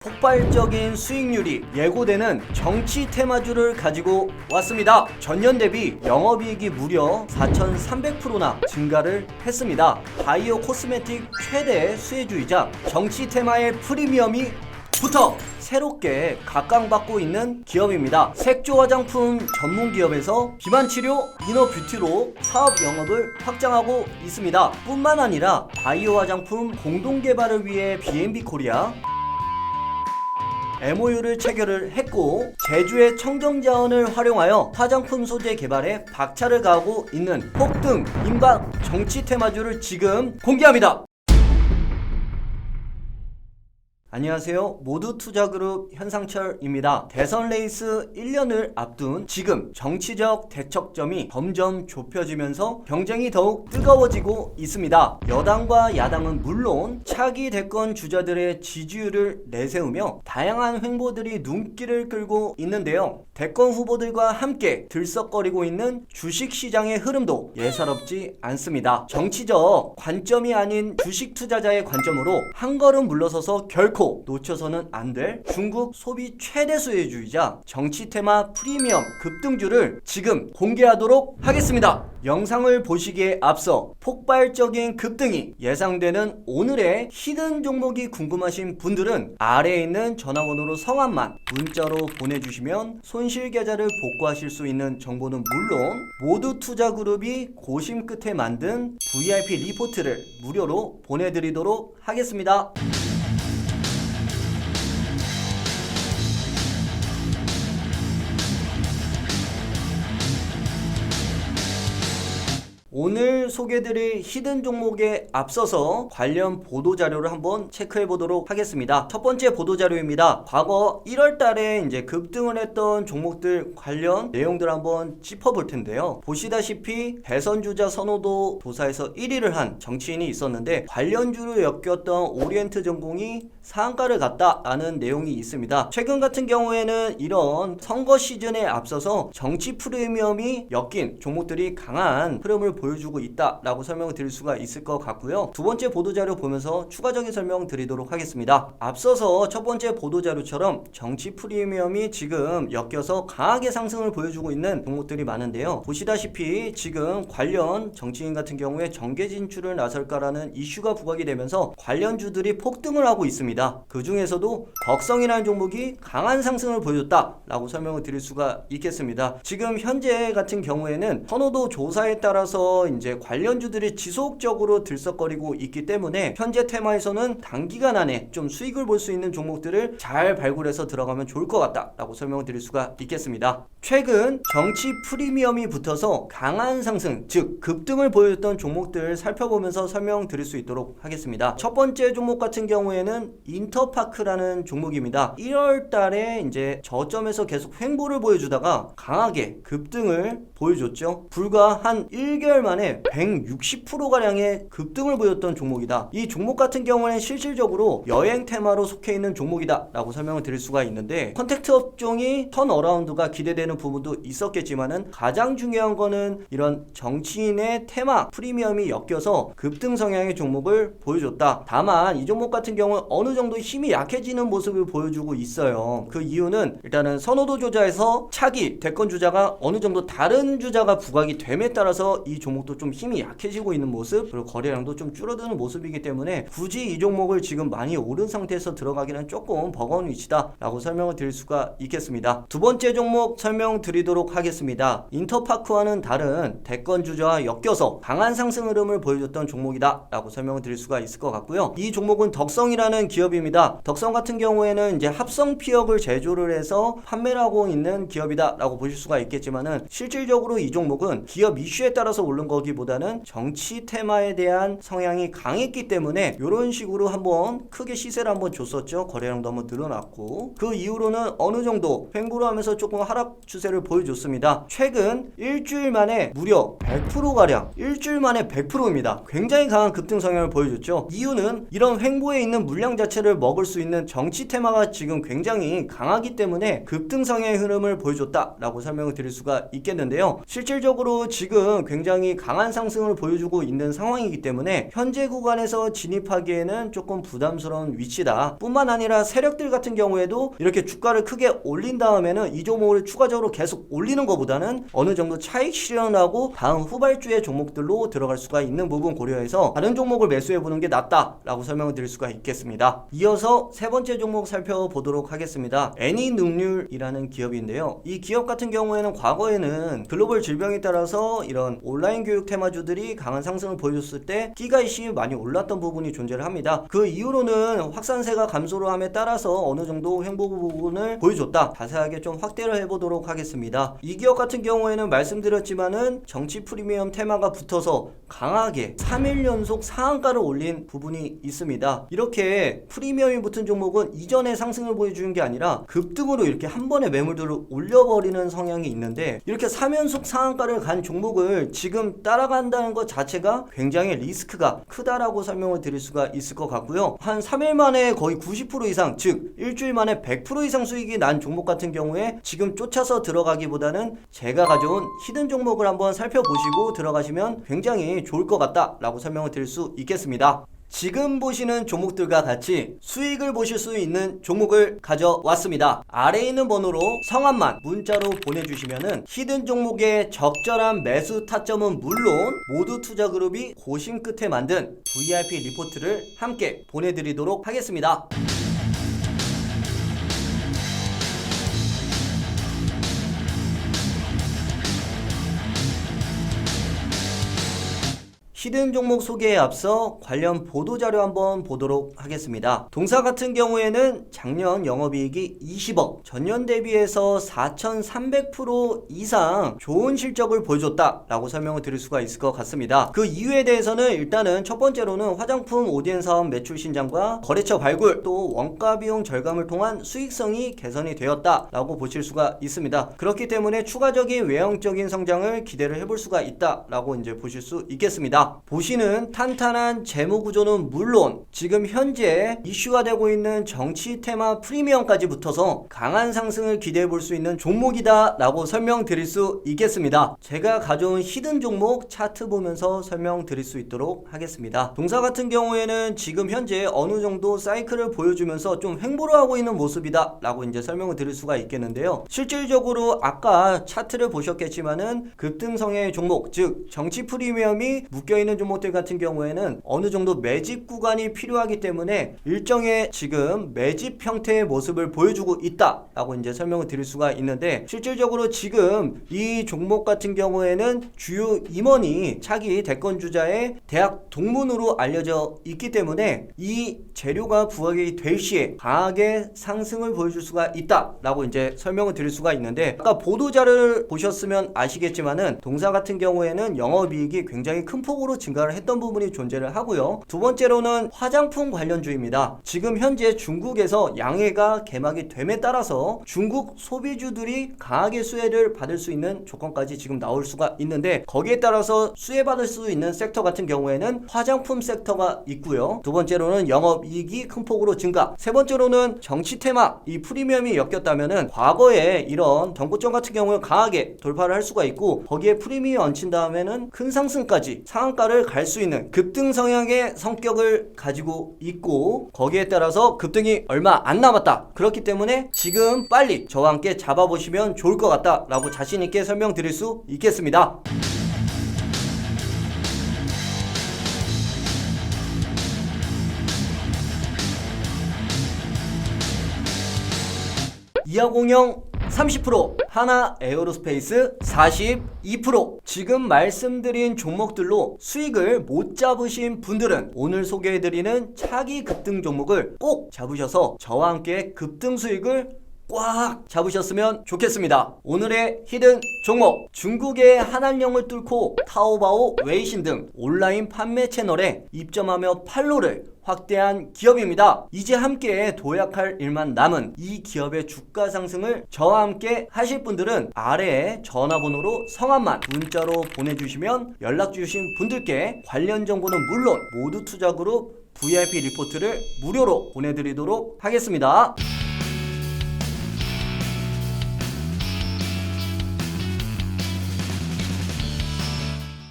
폭발적인 수익률이 예고되는 정치 테마주를 가지고 왔습니다. 전년 대비 영업이익이 무려 4,300%나 증가를 했습니다. 바이오 코스메틱 최대 수혜주이자 정치 테마의 프리미엄이 부터 새롭게 각광받고 있는 기업입니다. 색조 화장품 전문 기업에서 비만치료, 이너뷰티로 사업 영업을 확장하고 있습니다. 뿐만 아니라 바이오 화장품 공동 개발을 위해 B&B 코리아 MOU를 체결을 했고, 제주의 청정자원을 활용하여 화장품 소재 개발에 박차를 가하고 있는 폭등 임박 정치 테마주를 지금 공개합니다. 안녕하세요. 모두투자그룹 현상철입니다. 대선 레이스 1년을 앞둔 지금 정치적 대척점이 점점 좁혀지면서 경쟁이 더욱 뜨거워지고 있습니다. 여당과 야당은 물론 차기 대권 주자들의 지지율을 내세우며 다양한 횡보들이 눈길을 끌고 있는데요. 대권 후보들과 함께 들썩거리고 있는 주식시장의 흐름도 예사롭지 않습니다. 정치적 관점이 아닌 주식 투자자의 관점으로 한 걸음 물러서서 결코 놓쳐서는 안 될 중국 소비 최대 수혜주이자 정치 테마 프리미엄 급등주를 지금 공개하도록 하겠습니다. 영상을 보시기에 앞서 폭발적인 급등이 예상되는 오늘의 히든 종목이 궁금하신 분들은 아래에 있는 전화번호로 성함만 문자로 보내주시면 손실 계좌를 복구하실 수 있는 정보는 물론 모두투자그룹이 고심 끝에 만든 VIP 리포트를 무료로 보내드리도록 하겠습니다. 오늘 소개드릴 히든 종목에 앞서서 관련 보도자료를 한번 체크해 보도록 하겠습니다. 첫 번째 보도자료입니다. 과거 1월 달에 이제 급등을 했던 종목들 관련 내용들 한번 짚어볼 텐데요. 보시다시피 대선주자 선호도 조사에서 1위를 한 정치인이 있었는데 관련주로 엮였던 오리엔트 전공이 상한가를 갔다라는 내용이 있습니다. 최근 같은 경우에는 이런 선거 시즌에 앞서서 정치 프리미엄이 엮인 종목들이 강한 흐름을 보여주고 있다라고 설명을 드릴 수가 있을 것 같고요. 두 번째 보도자료 보면서 추가적인 설명 드리도록 하겠습니다. 앞서서 첫 번째 보도자료처럼 정치 프리미엄이 지금 엮여서 강하게 상승을 보여주고 있는 종목들이 많은데요. 보시다시피 지금 관련 정치인 같은 경우에 정계 진출을 나설까라는 이슈가 부각이 되면서 관련주들이 폭등을 하고 있습니다. 그 중에서도 덕성이라는 종목이 강한 상승을 보여줬다라고 설명을 드릴 수가 있겠습니다. 지금 현재 같은 경우에는 선호도 조사에 따라서 이제 관련주들이 지속적으로 들썩거리고 있기 때문에 현재 테마에서는 단기간 안에 좀 수익을 볼 수 있는 종목들을 잘 발굴해서 들어가면 좋을 것 같다라고 설명을 드릴 수가 있겠습니다. 최근 정치 프리미엄이 붙어서 강한 상승, 즉 급등을 보여줬던 종목들 살펴보면서 설명드릴 수 있도록 하겠습니다. 첫 번째 종목 같은 경우에는 인터파크라는 종목입니다. 1월 달에 이제 저점에서 계속 횡보를 보여주다가 강하게 급등을 보여줬죠. 불과 한 1개월 만에 160%가량의 급등을 보였던 종목이다. 이 종목 같은 경우는 실질적으로 여행 테마로 속해 있는 종목이다 라고 설명을 드릴 수가 있는데, 컨택트 업종이 턴어라운드가 기대되는 부분도 있었겠지만은 가장 중요한 거는 이런 정치인의 테마 프리미엄이 엮여서 급등 성향의 종목을 보여줬다. 다만 이 종목 같은 경우는 어느 정도 힘이 약해지는 모습을 보여주고 있어요. 그 이유는 일단은 선호도 조사에서 차기 대권 주자가 어느 정도 다른 주자가 부각이 됨에 따라서 이 종목도 좀 힘이 약해지고 있는 모습, 그리고 거래량도 좀 줄어드는 모습이기 때문에 굳이 이 종목을 지금 많이 오른 상태에서 들어가기는 조금 버거운 위치다 라고 설명을 드릴 수가 있겠습니다. 두 번째 종목 설명드리도록 하겠습니다. 인터파크와는 다른 대권 주자와 엮여서 강한 상승 흐름을 보여줬던 종목이다 라고 설명을 드릴 수가 있을 것 같고요. 이 종목은 덕성이라는 기업입니다. 덕성 같은 경우에는 이제 합성 피혁을 제조를 해서 판매를 하고 있는 기업이다 라고 보실 수가 있겠지만은, 실질적으로 이 종목은 기업 이슈에 따라서 오른 거기보다는 정치 테마에 대한 성향이 강했기 때문에 이런 식으로 한번 크게 시세를 한번 줬었죠. 거래량도 한번 늘어났고, 그 이후로는 어느 정도 횡보를 하면서 조금 하락 추세를 보여줬습니다. 최근 일주일 만에 무려 100%가량, 일주일 만에 100%입니다. 굉장히 강한 급등 성향을 보여줬죠. 이유는 이런 횡보에 있는 물량 자체를 자체를 먹을 수 있는 정치 테마가 지금 굉장히 강하기 때문에 급등성의 흐름을 보여줬다라고 설명을 드릴 수가 있겠는데요. 실질적으로 지금 굉장히 강한 상승을 보여주고 있는 상황이기 때문에 현재 구간에서 진입하기에는 조금 부담스러운 위치다. 뿐만 아니라 세력들 같은 경우에도 이렇게 주가를 크게 올린 다음에는 이 종목을 추가적으로 계속 올리는 것보다는 어느 정도 차익 실현하고 다음 후발주의 종목들로 들어갈 수가 있는 부분 고려해서 다른 종목을 매수해보는 게 낫다라고 설명을 드릴 수가 있겠습니다. 이어서 세 번째 종목 살펴보도록 하겠습니다. 애니능률이라는 기업인데요. 이 기업 같은 경우에는 과거에는 글로벌 질병에 따라서 이런 온라인 교육 테마주들이 강한 상승을 보여줬을 때 기가이시 많이 올랐던 부분이 존재를 합니다. 그 이후로는 확산세가 감소를 함에 따라서 어느 정도 횡보 부분을 보여줬다. 자세하게 좀 확대를 해보도록 하겠습니다. 이 기업 같은 경우에는 말씀드렸지만은 정치 프리미엄 테마가 붙어서 강하게 3일 연속 상한가를 올린 부분이 있습니다. 이렇게 프리미엄이 붙은 종목은 이전에 상승을 보여주는 게 아니라 급등으로 이렇게 한 번에 매물들을 올려버리는 성향이 있는데 이렇게 3연속 상한가를 간 종목을 지금 따라간다는 것 자체가 굉장히 리스크가 크다라고 설명을 드릴 수가 있을 것 같고요. 한 3일 만에 거의 90% 이상, 즉 일주일 만에 100% 이상 수익이 난 종목 같은 경우에 지금 쫓아서 들어가기보다는 제가 가져온 히든 종목을 한번 살펴보시고 들어가시면 굉장히 좋을 것 같다라고 설명을 드릴 수 있겠습니다. 지금 보시는 종목들과 같이 수익을 보실 수 있는 종목을 가져왔습니다. 아래에 있는 번호로 성함만 문자로 보내주시면은 히든 종목의 적절한 매수 타점은 물론 모두 투자그룹이 고심 끝에 만든 VIP 리포트를 함께 보내드리도록 하겠습니다. 히든 종목 소개에 앞서 관련 보도자료 한번 보도록 하겠습니다. 동사 같은 경우에는 작년 영업이익이 20억, 전년 대비해서 4,300% 이상 좋은 실적을 보여줬다라고 설명을 드릴 수가 있을 것 같습니다. 그 이유에 대해서는 일단은 첫 번째로는 화장품 ODM 사업 매출 신장과 거래처 발굴, 또 원가 비용 절감을 통한 수익성이 개선이 되었다라고 보실 수가 있습니다. 그렇기 때문에 추가적인 외형적인 성장을 기대를 해볼 수가 있다라고 이제 보실 수 있겠습니다. 보시는 탄탄한 재무 구조는 물론 지금 현재 이슈가 되고 있는 정치 테마 프리미엄까지 붙어서 강한 상승을 기대해 볼 수 있는 종목이다 라고 설명드릴 수 있겠습니다. 제가 가져온 히든 종목 차트 보면서 설명드릴 수 있도록 하겠습니다. 동사 같은 경우에는 지금 현재 어느 정도 사이클을 보여주면서 좀 횡보를 하고 있는 모습이다 라고 이제 설명을 드릴 수가 있겠는데요. 실질적으로 아까 차트를 보셨겠지만은 급등성의 종목, 즉 정치 프리미엄이 묶여 있는 종목들 같은 경우에는 어느 정도 매집 구간이 필요하기 때문에 일정의 지금 매집 형태의 모습을 보여주고 있다 라고 이제 설명을 드릴 수가 있는데, 실질적으로 지금 이 종목 같은 경우에는 주요 임원이 차기 대권주자의 대학 동문으로 알려져 있기 때문에 이 재료가 부각이 될 시에 강하게 상승을 보여줄 수가 있다 라고 이제 설명을 드릴 수가 있는데, 아까 보도자를 보셨으면 아시겠지만은 동사 같은 경우에는 영업이익이 굉장히 큰 폭으로 증가를 했던 부분이 존재를 하고요. 두 번째로는 화장품 관련주입니다. 지금 현재 중국에서 양해가 개막이 됨에 따라서 중국 소비주들이 강하게 수혜를 받을 수 있는 조건까지 지금 나올 수가 있는데, 거기에 따라서 수혜받을 수 있는 섹터 같은 경우에는 화장품 섹터가 있고요. 두 번째로는 영업이익이 큰 폭으로 증가, 세 번째로는 정치 테마 이 프리미엄이 엮였다면은 과거에 이런 정고점 같은 경우에 강하게 돌파를 할 수가 있고, 거기에 프리미엄이 얹힌 다음에는 큰 상승까지 상한가를 갈 수 있는 급등 성향의 성격을 가지고 있고, 거기에 따라서 급등이 얼마 안 남았다. 그렇기 때문에 지금 빨리 저와 함께 잡아보시면 좋을 것 같다 라고 자신있게 설명드릴 수 있겠습니다. 이하공영 30%, 하나 에어로스페이스 42%. 지금 말씀드린 종목들로 수익을 못 잡으신 분들은 오늘 소개해드리는 차기 급등 종목을 꼭 잡으셔서 저와 함께 급등 수익을 꽉 잡으셨으면 좋겠습니다. 오늘의 히든 종목, 중국의 한한령을 뚫고 타오바오, 웨이신 등 온라인 판매 채널에 입점하며 판로를 확대한 기업입니다. 이제 함께 도약할 일만 남은 이 기업의 주가 상승을 저와 함께 하실 분들은 아래에 전화번호로 성함만 문자로 보내주시면 연락 주신 분들께 관련 정보는 물론 모두 투자그룹 VIP 리포트를 무료로 보내드리도록 하겠습니다.